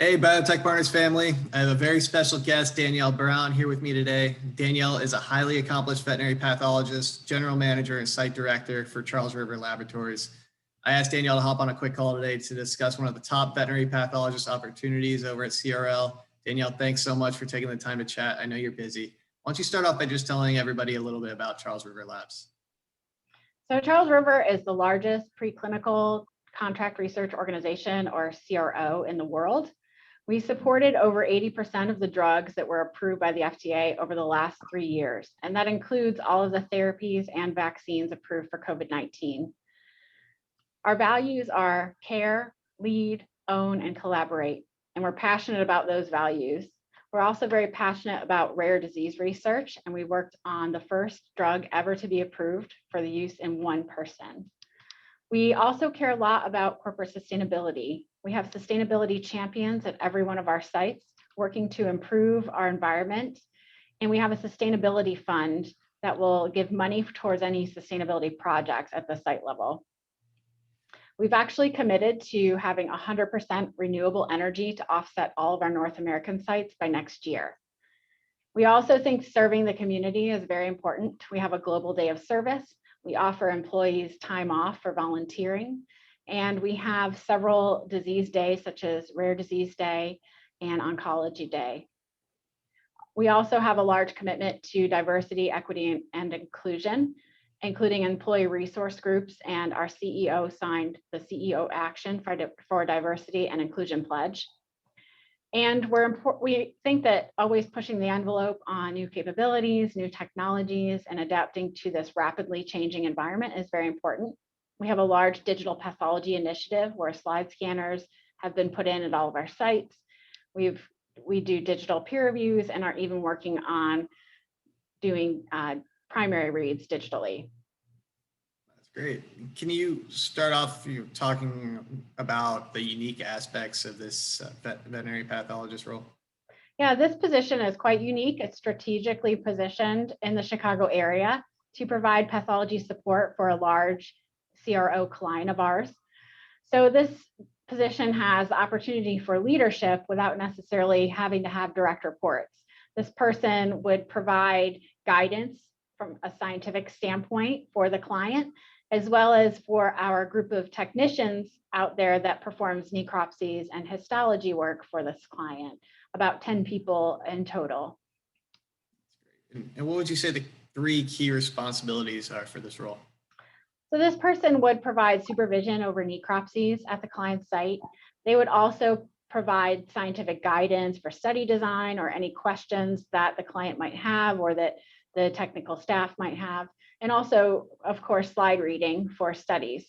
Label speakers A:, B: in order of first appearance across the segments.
A: Hey, Biotech Partners family. I have a very special guest, Danielle Brown, here with me today. Danielle is a highly accomplished veterinary pathologist, general manager, and site director for Charles River Laboratories. I asked Danielle to hop on a quick call today to discuss one of the top veterinary pathologist opportunities over at CRL. Danielle, thanks so much for taking the time to chat. I know you're busy. Why don't you start off by just telling everybody a little bit about Charles River Labs?
B: So Charles River is the largest preclinical contract research organization, or CRO, in the world. We supported over 80% of the drugs that were approved by the FDA over the last 3 years, and that includes all of the therapies and vaccines approved for COVID-19. Our values are care, lead, own, and collaborate, and we're passionate about those values. We're also very passionate about rare disease research, and we worked on the first drug ever to be approved for the use in one person. We also care a lot about corporate sustainability. We have sustainability champions at every one of our sites working to improve our environment, and we have a sustainability fund that will give money towards any sustainability projects at the site level. We've actually committed to having 100% renewable energy to offset all of our North American sites by next year. We also think serving the community is very important. We have a global day of service. We offer employees time off for volunteering, and we have several disease days such as Rare Disease Day and Oncology Day. We also have a large commitment to diversity, equity, and inclusion, including employee resource groups, and our CEO signed the CEO Action for Diversity and Inclusion Pledge. And we think that always pushing the envelope on new capabilities, new technologies, and adapting to this rapidly changing environment is very important. We have a large digital pathology initiative where slide scanners have been put in at all of our sites. We do digital peer reviews and are even working on doing primary reads digitally.
A: Great. Can you start off talking about the unique aspects of this veterinary pathologist role?
B: Yeah, this position is quite unique. It's strategically positioned in the Chicago area to provide pathology support for a large CRO client of ours. So this position has the opportunity for leadership without necessarily having to have direct reports. This person would provide guidance from a scientific standpoint for the client, as well as for our group of technicians out there that performs necropsies and histology work for this client, about 10 people in total.
A: And what would you say the 3 key responsibilities are for this role?
B: So this person would provide supervision over necropsies at the client site. They would also provide scientific guidance for study design or any questions that the client might have or that the technical staff might have, and also, of course, slide reading for studies.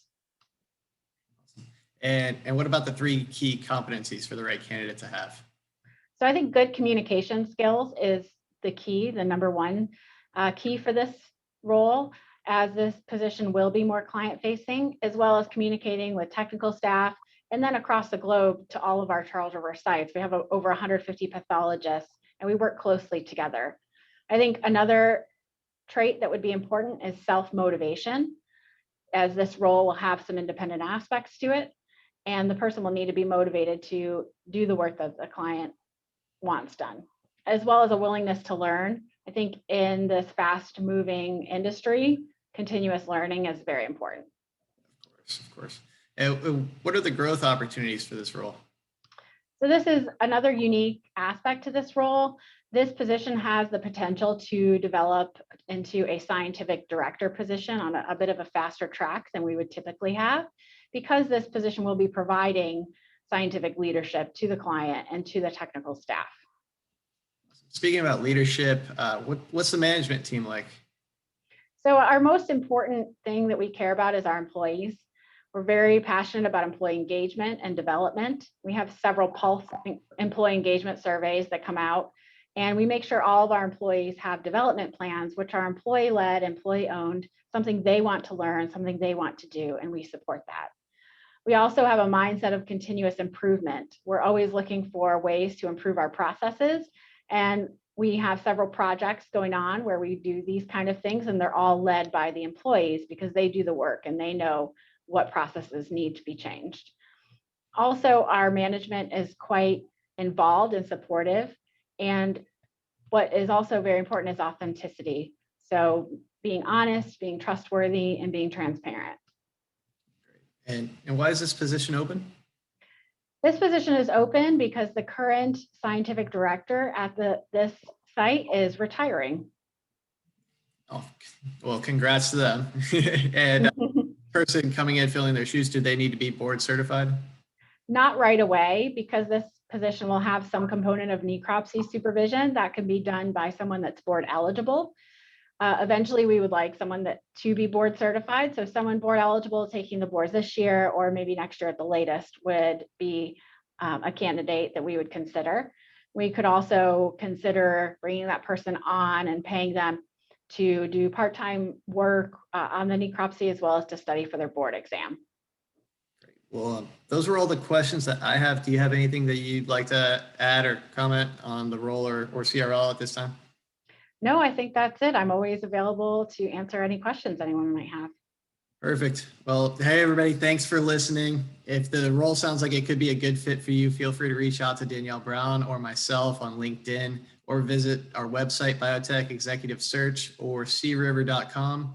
A: And what about the 3 key competencies for the right candidate to have?
B: So I think good communication skills is the key, the number one key for this role, as this position will be more client-facing, as well as communicating with technical staff, and then across the globe to all of our Charles River sites. We have over 150 pathologists, and we work closely together. I think another trait that would be important is self-motivation, as this role will have some independent aspects to it, and the person will need to be motivated to do the work that the client wants done, as well as a willingness to learn. I think in this fast-moving industry, continuous learning is very important.
A: Of course. And what are the growth opportunities for this role?
B: So this is another unique aspect to this role. This position has the potential to develop into a scientific director position on a bit of a faster track than we would typically have, because this position will be providing scientific leadership to the client and to the technical staff.
A: Speaking about leadership, what's the management team like?
B: So our most important thing that we care about is our employees. We're very passionate about employee engagement and development. We have several pulse employee engagement surveys that come out, and we make sure all of our employees have development plans, which are employee-led, employee-owned, something they want to learn, something they want to do, and we support that. We also have a mindset of continuous improvement. We're always looking for ways to improve our processes, and we have several projects going on where we do these kind of things, and they're all led by the employees because they do the work and they know what processes need to be changed. Also, our management is quite involved and supportive. And what is also very important is authenticity. So being honest, being trustworthy, and being transparent.
A: And why is this position open?
B: This position is open because the current scientific director at this site is retiring.
A: Oh, well, congrats to them. And person coming in, filling their shoes, do they need to be board certified?
B: Not right away, because this position will have some component of necropsy supervision that can be done by someone that's board eligible. Eventually, we would like someone to be board certified. So someone board eligible taking the boards this year or maybe next year at the latest would be a candidate that we would consider. We could also consider bringing that person on and paying them to do part-time work on the necropsy as well as to study for their board exam.
A: Great. Well, those were all the questions that I have. Do you have anything that you'd like to add or comment on the role or CRL at this time?
B: No, I think that's it. I'm always available to answer any questions anyone might have.
A: Perfect. Well, hey, everybody, thanks for listening. If the role sounds like it could be a good fit for you, feel free to reach out to Danielle Brown or myself on LinkedIn, or visit our website, Biotech Executive Search, or criver.com,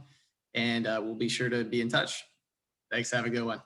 A: and we'll be sure to be in touch. Thanks. Have a good one.